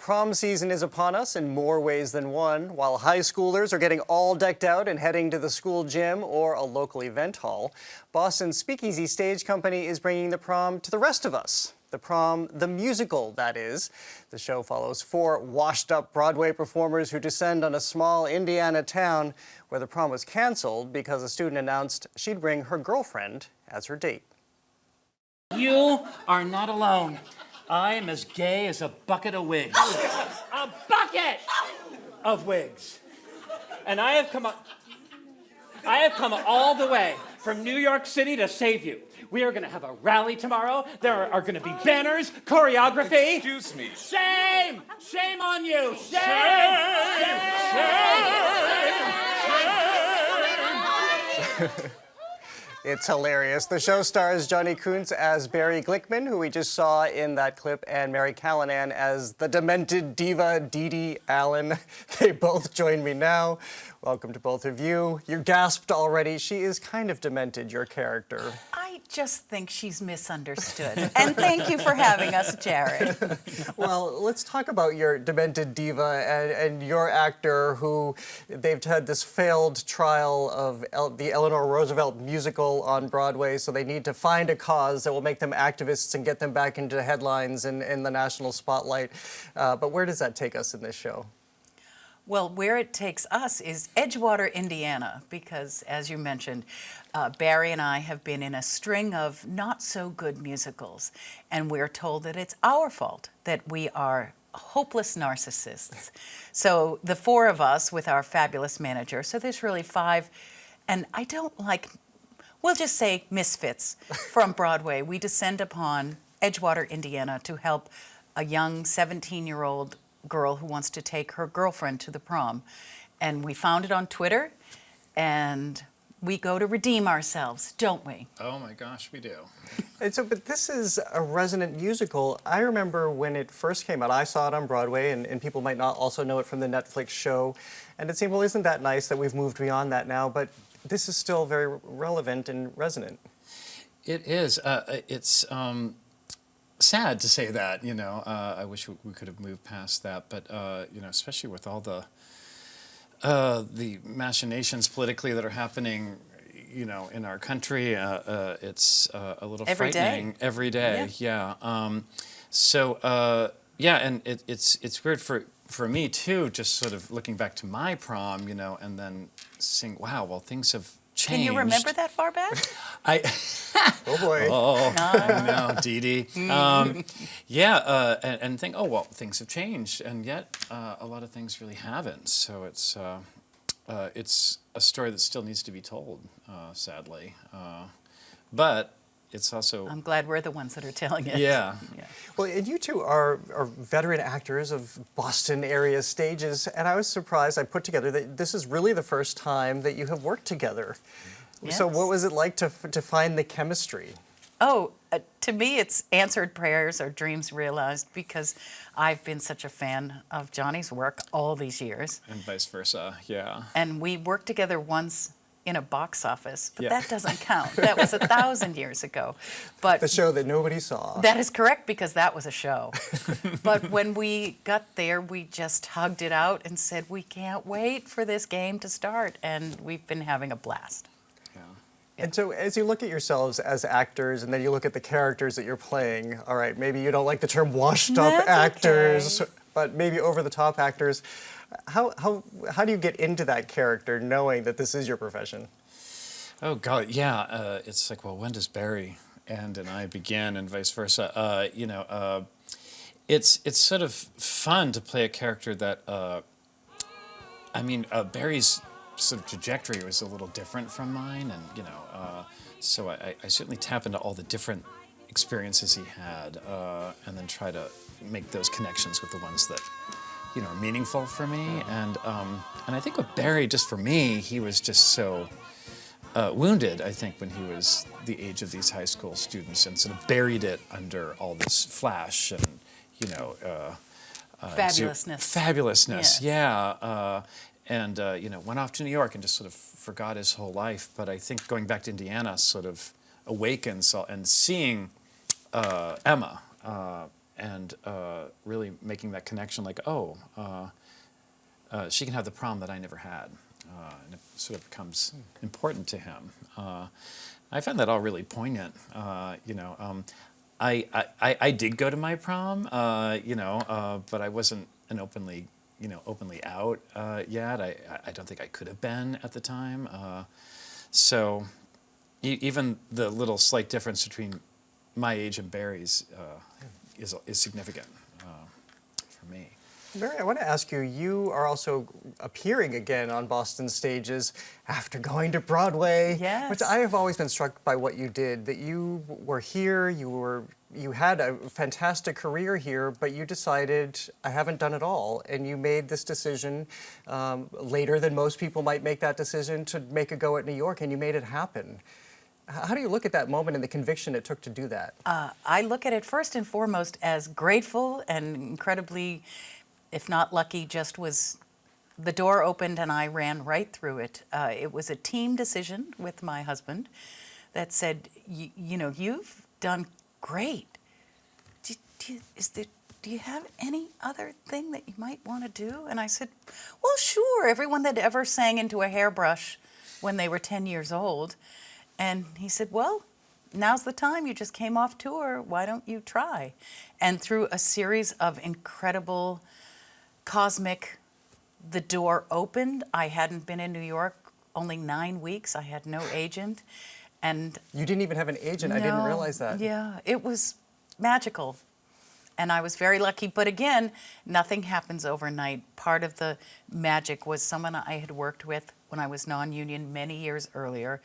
Prom season is upon us in more ways than one. While high schoolers are getting all decked out and heading to the school gym or a local event hall, Boston's SpeakEasy stage company is bringing the prom to the rest of us. The Prom, the musical, that is. The show follows 4 washed-up Broadway performers who descend on a small Indiana town where the prom was canceled because a student announced she'd bring her girlfriend as her date. You are not alone. I am as gay as a bucket of wigs. A bucket of wigs. And I have come all the way from New York City to save you. We are going to have a rally tomorrow. There are going to be banners, choreography. Excuse me. Shame! Shame on you! Shame! Shame! It's hilarious. The show stars Johnny Kuntz as Barry Glickman, who we just saw in that clip, and Mary Callanan as the demented diva Dee Dee Allen. They both join me now. Welcome to both of you. You gasped already. She is kind of demented, your character. I just think she's misunderstood. And thank you for having us, Jared. Well, let's talk about your demented diva and your actor who they've had this failed trial of the Eleanor Roosevelt musical on Broadway, so they need to find a cause that will make them activists and get them back into the headlines and in the national spotlight. But where does that take us in this show? Well, where it takes us is Edgewater, Indiana, because, as you mentioned, Barry and I have been in a string of not-so-good musicals, and we're told that it's our fault, that we are hopeless narcissists. So the 4 of us with our fabulous manager, so there's really 5, and I don't like, we'll just say misfits from Broadway. We descend upon Edgewater, Indiana to help a young 17-year-old girl who wants to take her girlfriend to the prom. And we found it on Twitter, and we go to redeem ourselves, don't we? Oh my gosh, we do. And so, but this is a resonant musical. I remember when it first came out, I saw it on Broadway, and people might not also know it from the Netflix show. And it seemed, well, isn't that nice that we've moved beyond that now? But this is still very relevant and resonant. It is. It's sad to say that, you know. I wish we could have moved past that, but you know, especially with all the machinations politically that are happening, you know, in our country, it's a little frightening every day. Yeah. Yeah, and it's weird for me too, just sort of looking back to my prom, you know, and then seeing, wow, well, things have changed. Can you remember that far back? Oh boy. Oh, I know, Dee Dee. Yeah, and think, oh, well, things have changed, and yet a lot of things really haven't. So it's a story that still needs to be told, sadly. But it's also... I'm glad we're the ones that are telling it. Yeah. Well, and you two are veteran actors of Boston area stages, and I was surprised I put together that this is really the first time that you have worked together. Yes. So what was it like to find the chemistry? Oh, to me, it's answered prayers or dreams realized, because I've been such a fan of Johnny's work all these years. And vice versa, yeah. And we worked together once in a box office, but that doesn't count. That was 1,000 years ago. But the show that nobody saw. That is correct, because that was a show. But when we got there, we just hugged it out and said, we can't wait for this game to start. And we've been having a blast. And so as you look at yourselves as actors, and then you look at the characters that you're playing, all right, maybe you don't like the term washed-up actors, but maybe over-the-top actors. How do you get into that character knowing that this is your profession? Oh, God, yeah. It's like, well, when does Barry end and I begin, and vice versa? You know, it's sort of fun to play a character that, I mean, Barry's sort of trajectory was a little different from mine, and you know, so I certainly tap into all the different experiences he had, and then try to make those connections with the ones that, you know, are meaningful for me. And I think with Barry, just for me, he was just so wounded, I think, when he was the age of these high school students, and sort of buried it under all this flash and, you know, fabulousness, yeah. And, you know, went off to New York and just sort of forgot his whole life. But I think going back to Indiana sort of awakens, and seeing Emma and really making that connection, like, she can have the prom that I never had, and it sort of becomes important to him. I found that all really poignant. I did go to my prom, but I wasn't an openly out yet. I don't think I could have been at the time. So even the little slight difference between my age and Barry's is significant for me. Barry, I want to ask you, you are also appearing again on Boston stages after going to Broadway. Yes. Which I have always been struck by what you did, that you were here, you had a fantastic career here, but you decided, I haven't done it all, and you made this decision later than most people might make that decision to make a go at New York, and you made it happen. How do you look at that moment and the conviction it took to do that? I look at it first and foremost as grateful and incredibly, if not lucky, just was the door opened and I ran right through it. It was a team decision with my husband that said, you've done great. Do you have any other thing that you might want to do? And I said, well, sure. Everyone that ever sang into a hairbrush when they were 10 years old. And he said, well, now's the time. You just came off tour. Why don't you try? And through a series of incredible cosmic, the door opened. I hadn't been in New York only 9 weeks. I had no agent. And You didn't even have an agent. I didn't realize that. yeah, it was magical. And I was very lucky. But again, nothing happens overnight. Part of the magic was someone I had worked with when I was non-union many years earlier.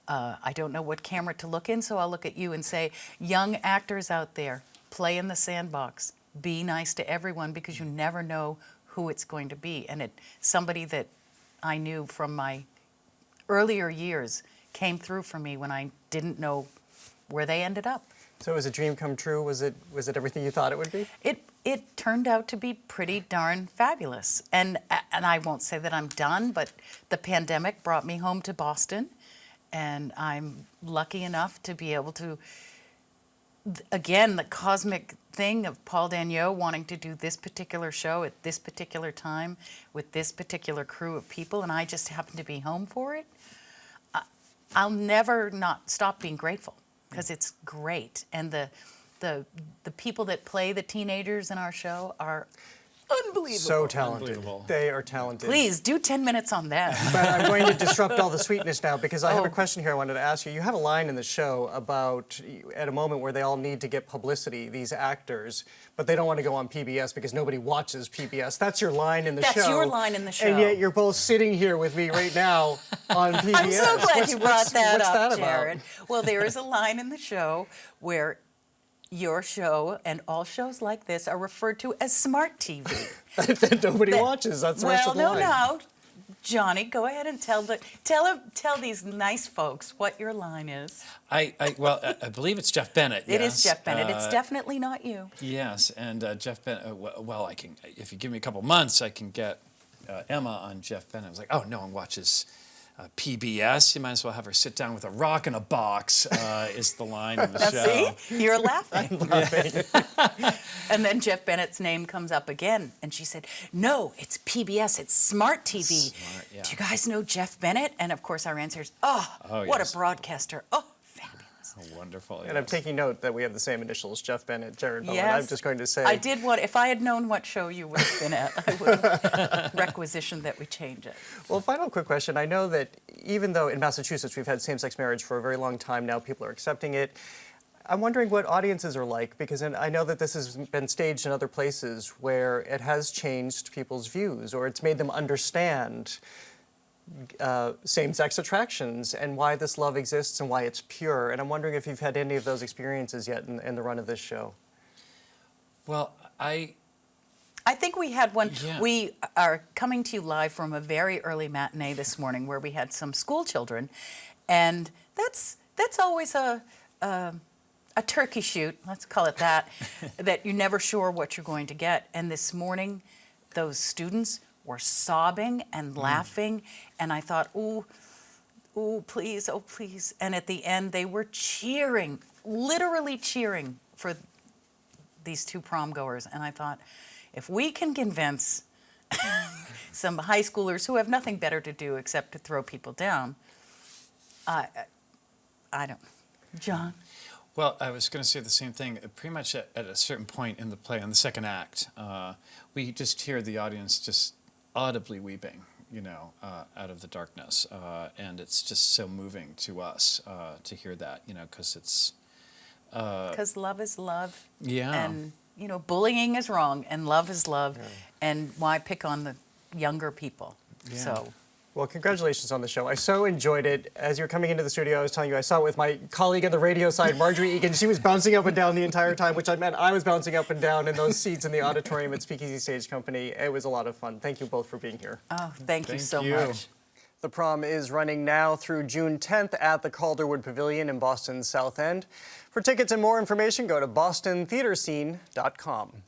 I don't know what camera to look in, so I'll look at you and say, young actors out there, play in the sandbox. Be nice to everyone because you never know who it's going to be. And somebody that I knew from my earlier years came through for me when I didn't know where they ended up. So it was a dream come true? Was it everything you thought it would be? It turned out to be pretty darn fabulous. And I won't say that I'm done, but the pandemic brought me home to Boston, and I'm lucky enough to be able to, again, the cosmic thing of Paul Dagneau wanting to do this particular show at this particular time with this particular crew of people, and I just happened to be home for it. I'll never not stop being grateful because it's great. And the people that play the teenagers in our show are unbelievable. So talented. Unbelievable. They are talented. Please do 10 minutes on that. But I'm going to disrupt all the sweetness now because I have a question here I wanted to ask you. You have a line in the show about at a moment where they all need to get publicity, these actors, but they don't want to go on PBS because nobody watches PBS. That's your line in the show. That's your line in the show. And yet you're both sitting here with me right now on PBS. I'm so glad you brought that what's up, that Jared. about? Well, there is a line in the show where your show and all shows like this are referred to as smart TV. That nobody watches. That's the rest of the line. No. Johnny, go ahead and tell these nice folks what your line is. I believe it's Jeff Bennett. It yes. is Jeff Bennett. It's definitely not you. Yes, and Jeff Bennett. Well, I can. If you give me a couple months, I can get Emma on Jeff Bennett. I was like, oh, no one watches PBS. You might as well have her sit down with a rock in a box. Is the line in the Now, show? see, you're laughing. I'm laughing. And then Jeff Bennett's name comes up again, and she said, "No, it's PBS. It's Smart TV. Smart, yeah. Do you guys know Jeff Bennett?" And of course, our answer is, "Oh, what yes. a broadcaster! Oh, fabulous." Oh, wonderful. And I'm taking note that we have the same initials, Jeff Bennett, Jared Bowen. Yes. I'm just going to say. I did what, if I had known what show you would have been at, I would have requisitioned that we change it. Well, final quick question. I know that even though in Massachusetts we've had same-sex marriage for a very long time now, people are accepting it. I'm wondering what audiences are like, because I know that this has been staged in other places where it has changed people's views, or it's made them understand same-sex attractions and why this love exists and why it's pure. And I'm wondering if you've had any of those experiences yet in the run of this show. Well, I think we had one. Yeah. We are coming to you live from a very early matinee this morning where we had some school children, and that's always a turkey shoot, let's call it that, that you're never sure what you're going to get. And this morning, those students were sobbing and laughing, and I thought, ooh, please, oh, please. And at the end, they were cheering, literally cheering for these two prom goers, and I thought, if we can convince some high schoolers who have nothing better to do except to throw people down, I don't. John? Well, I was going to say the same thing. Pretty much at a certain point in the play, in the second act, we just hear the audience just audibly weeping, out of the darkness. And it's just so moving to us to hear that, because it's... Because love is love. Yeah. And, bullying is wrong, and love is love. Yeah. And why pick on the younger people? Yeah. So... Well, congratulations on the show. I so enjoyed it. As you were coming into the studio, I was telling you, I saw it with my colleague on the radio side, Marjorie Egan. She was bouncing up and down the entire time, which I meant I was bouncing up and down in those seats in the auditorium at SpeakEasy Stage Company. It was a lot of fun. Thank you both for being here. Oh, thank you so much. The Prom is running now through June 10th at the Calderwood Pavilion in Boston's South End. For tickets and more information, go to bostontheaterscene.com.